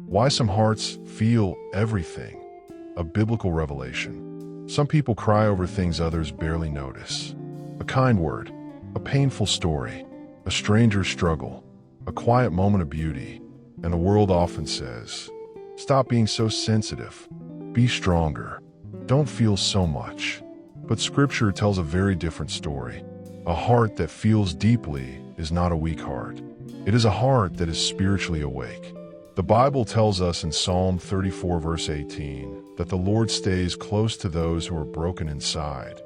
Why some hearts feel everything. A biblical revelation. Some people cry over things others barely notice. A kind word, a painful story, a stranger's struggle, a quiet moment of beauty. And the world often says, stop being so sensitive. Be stronger. Don't feel so much. But Scripture tells a very different story. A heart that feels deeply is not a weak heart. It is a heart that is spiritually awake. The Bible tells us in Psalm 34 verse 18 that the Lord stays close to those who are broken inside,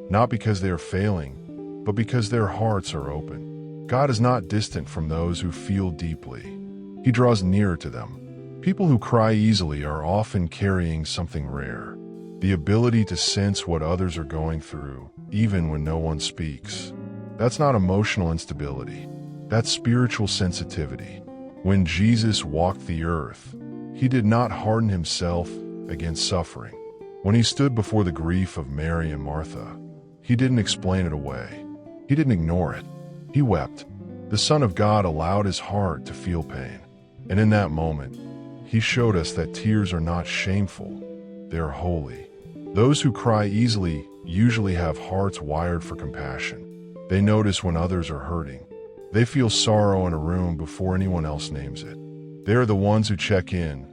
not because they are failing, but because their hearts are open. God is not distant from those who feel deeply. He draws nearer to them. People who cry easily are often carrying something rare, the ability to sense what others are going through, even when no one speaks. That's not emotional instability. That's spiritual sensitivity. When Jesus walked the earth, he did not harden himself against suffering. When he stood before the grief of Mary and Martha, he didn't explain it away. He didn't ignore it. He wept. The Son of God allowed his heart to feel pain. And in that moment, he showed us that tears are not shameful. They are holy. Those who cry easily usually have hearts wired for compassion. They notice when others are hurting. They feel sorrow in a room before anyone else names it. They are the ones who check in,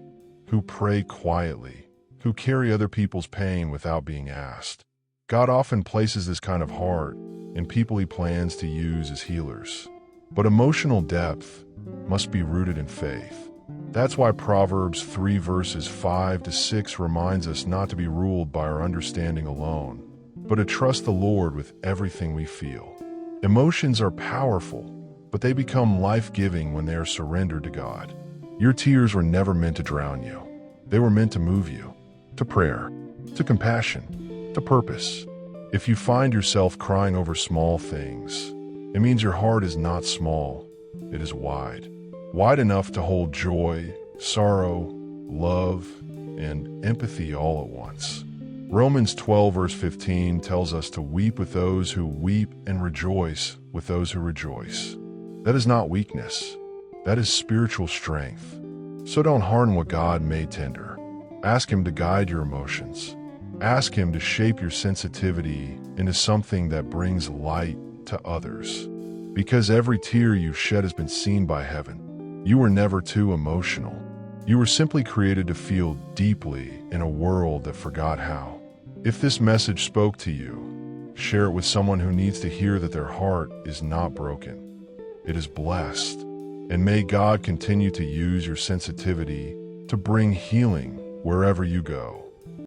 who pray quietly, who carry other people's pain without being asked. God often places this kind of heart in people he plans to use as healers. But emotional depth must be rooted in faith. That's why Proverbs 3 verses 5 to 6 reminds us not to be ruled by our understanding alone, but to trust the Lord with everything we feel. Emotions are powerful, but they become life-giving when they are surrendered to God. Your tears were never meant to drown you. They were meant to move you, to prayer, to compassion, to purpose. If you find yourself crying over small things, it means your heart is not small, it is wide. Wide enough to hold joy, sorrow, love, and empathy all at once. Romans 12 verse 15 tells us to weep with those who weep and rejoice with those who rejoice. That is not weakness. That is spiritual strength. So don't harden what God made tender. Ask him to guide your emotions. Ask him to shape your sensitivity into something that brings light to others. Because every tear you've shed has been seen by heaven. You were never too emotional. You were simply created to feel deeply in a world that forgot how. If this message spoke to you, share it with someone who needs to hear that their heart is not broken. It is blessed. And may God continue to use your sensitivity to bring healing wherever you go.